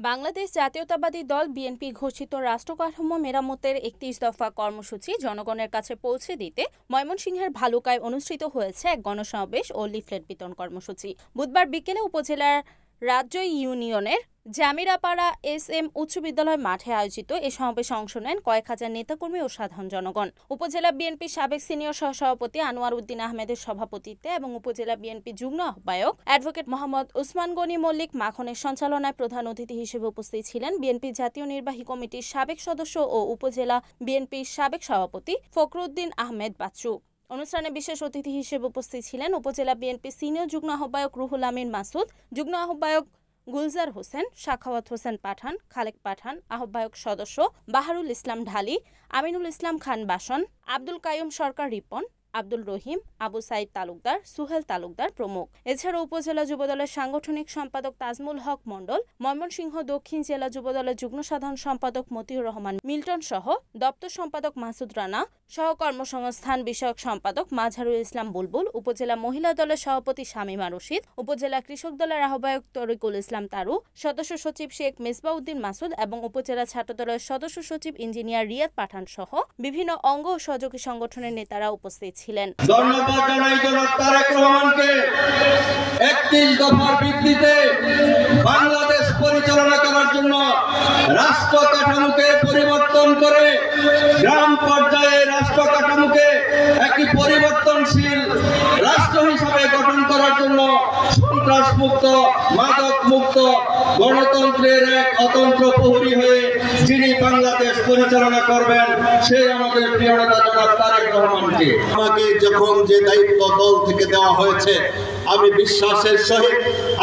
বাংলাদেশ জাতীয়তাবাদী দল বিএনপি ঘোষিত রাষ্ট্রকাঠামো মেরামতের ৩১ দফা কর্মসূচি জনগণের কাছে পৌঁছে দিতে ময়মনসিংহের ভালুকায় অনুষ্ঠিত হয়েছে এক গণসমাবেশ ও লিফলেট বিতরণ কর্মসূচি। বুধবার বিকেলে উপজেলার রাজ্য ইউনিয়নের জামিরাপাড়া এস.এম. উচ্চ বিদ্যালয় মাঠে আয়োজিত এ সমাবেশে অংশ নেন কয়েক হাজার নেতাকর্মী ও সাধারণ জনগণ। উপজেলা বিএনপির সাবেক সিনিয়র সহসভাপতি আনোয়ার উদ্দিন আহমেদের সভাপতিত্বে এবং উপজেলা বিএনপি যুগ্ম আহ্বায়ক অ্যাডভোকেট মোহাম্মদ ওসমান গনি মল্লিক মাখনের সঞ্চালনায় প্রধান অতিথি হিসেবে উপস্থিত ছিলেন বিএনপি জাতীয় নির্বাহী কমিটির সাবেক সদস্য ও উপজেলা বিএনপির সাবেক সভাপতি ফখরুদ্দিন আহমেদ বাচ্চু। অনুষ্ঠানে বিশেষ অতিথি হিসেবে উপস্থিত ছিলেন উপজেলা বিএনপি সিনিয়র যুগ্ম আহ্বায়ক রুহুল আমিন মাসুদ, যুগ্ম আহ্বায়ক গুলজার হোসেন, সাখাওয়াত হোসেন পাঠান, খালেক পাঠান, আহ্বায়ক সদস্য বাহারুল ইসলাম ঢালি, আমিনুল ইসলাম খান বাসন, আব্দুল কাইয়ুম সরকার রিপন, আব্দুল রহিম, আবু সাইদ তালুকদার, সুহেল তালুকদার প্রমুখ। এছাড়াও উপজেলা যুবদলের সাংগঠনিক সম্পাদক তাজমুল হক মণ্ডল, ময়মনসিংহ দক্ষিণ জেলা যুবদলের যুগ্ম সাধারণ সম্পাদক মতিউর রহমান মিল্টন সহ দপ্তর সম্পাদক মাসুদ রানা, সহকর্মসংস্থান বিষয়ক সম্পাদক মাঝহারুল ইসলাম বুলবুল, উপজেলা মহিলা দলের সভাপতি শামীমা রশিদ, উপজেলা কৃষক দলের আহ্বায়ক তরিকুল ইসলাম তারু, সদস্য সচিব শেখ মেজবাউদ্দিন মাসুদ এবং উপজেলা ছাত্র দলের সদস্য সচিব ইঞ্জিনিয়ার রিয়াদ পাঠান সহ বিভিন্ন অঙ্গ ও সহযোগী সংগঠনের নেতারা উপস্থিত ছিলেন। ধন্যবাদ জানাই জনাব তারেক রহমানকে ৩১ দফার ভিত্তিতে বাংলাদেশ পরিচালনা করার জন্য রাষ্ট্র কাঠামোকে পরিবর্তন করে গ্রাম পর্যায়ে রাষ্ট্র কাঠামোকে একটি পরিবর্তনশীল রাষ্ট্র হিসাবে গঠন করার জন্য সন্ত্রাস মুক্ত, মাদক মুক্ত গণতন্ত্রের এক অতন্ত্র প্রহরী হয়ে যিনি বাংলাদেশ পরিচালনা করবেন সেই আমাদের প্রিয় নেতা জনাব তারেক রহমানকে। আমাকে যখন যে দায়িত্ব দল থেকে দেওয়া হয়েছে আমি বিশ্বাসের সহিত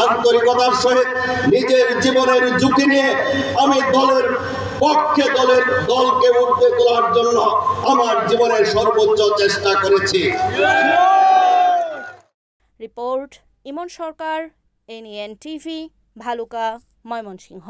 আন্তরিকতার সহিত নিজের জীবনের ঝুঁকি নিয়ে আমি দলের পক্ষে দলকে উঠে তোলার জন্য আমার জীবনের সর্বোচ্চ চেষ্টা করেছি। রিপোর্ট ইমন সরকার, NEN টিভি, ভালুকা, ময়মনসিংহ।